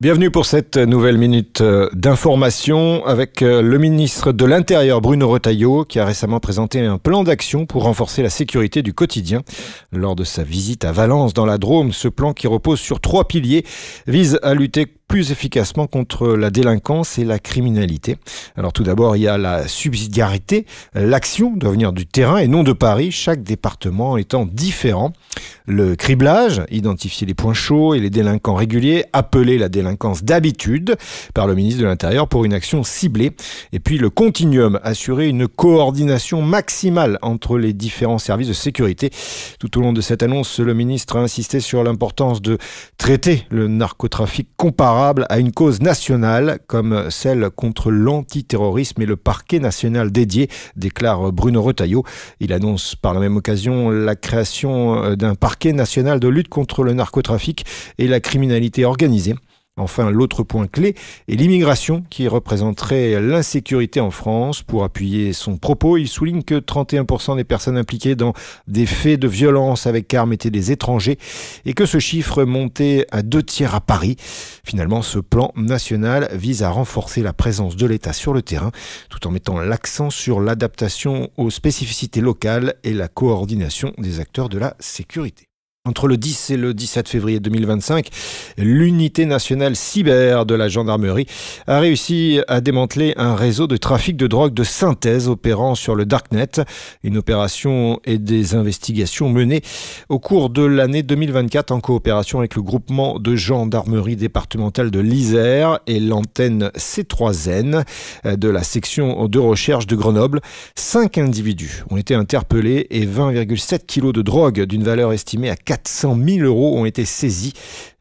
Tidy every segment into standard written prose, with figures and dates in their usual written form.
Bienvenue pour cette nouvelle minute d'information avec le ministre de l'Intérieur Bruno Retailleau qui a récemment présenté un plan d'action pour renforcer la sécurité du quotidien. Lors de sa visite à Valence dans la Drôme, ce plan qui repose sur 3 piliers vise à lutter plus efficacement contre la délinquance et la criminalité. Alors tout d'abord, il y a la subsidiarité. L'action doit venir du terrain et non de Paris, chaque département étant différent. Le criblage, identifier les points chauds et les délinquants réguliers, appeler la délinquance d'habitude par le ministre de l'Intérieur pour une action ciblée. Et puis le continuum, assurer une coordination maximale entre les différents services de sécurité. Tout au long de cette annonce, le ministre a insisté sur l'importance de traiter le narcotrafic comparable à une cause nationale comme celle contre l'antiterrorisme et le parquet national dédié, déclare Bruno Retailleau. Il annonce par la même occasion la création d'un parquet national de lutte contre le narcotrafic et la criminalité organisée. Enfin, l'autre point clé est l'immigration qui représenterait l'insécurité en France. Pour appuyer son propos, il souligne que 31% des personnes impliquées dans des faits de violence avec armes étaient des étrangers et que ce chiffre montait à 2/3 à Paris. Finalement, ce plan national vise à renforcer la présence de l'État sur le terrain tout en mettant l'accent sur l'adaptation aux spécificités locales et la coordination des acteurs de la sécurité. Entre le 10 et le 17 février 2025, l'unité nationale cyber de la gendarmerie a réussi à démanteler un réseau de trafic de drogue de synthèse opérant sur le Darknet. Une opération et des investigations menées au cours de l'année 2024 en coopération avec le groupement de gendarmerie départementale de l'Isère et l'antenne C3N de la section de recherche de Grenoble. 5 individus ont été interpellés et 20,7 kg de drogue d'une valeur estimée à 400 000 € ont été saisis.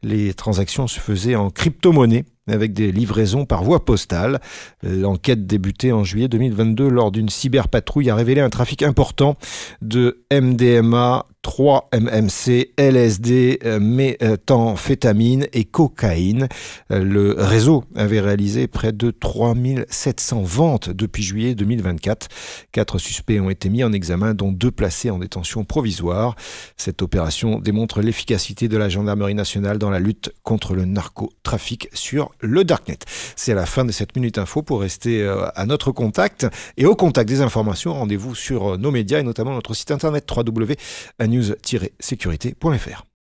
Les transactions se faisaient en crypto-monnaie avec des livraisons par voie postale. L'enquête débutée en juillet 2022 lors d'une cyberpatrouille a révélé un trafic important de MDMA, 3-MMC, LSD, méthamphétamine et cocaïne. Le réseau avait réalisé près de 3700 ventes depuis juillet 2024. 4 suspects ont été mis en examen, dont 2 placés en détention provisoire. Cette opération démontre l'efficacité de la gendarmerie nationale dans la lutte contre le narcotrafic sur le Darknet. C'est la fin de cette Minute Info. Pour rester à notre contact et au contact des informations, rendez-vous sur nos médias et notamment notre site internet www.news-sécurité.fr.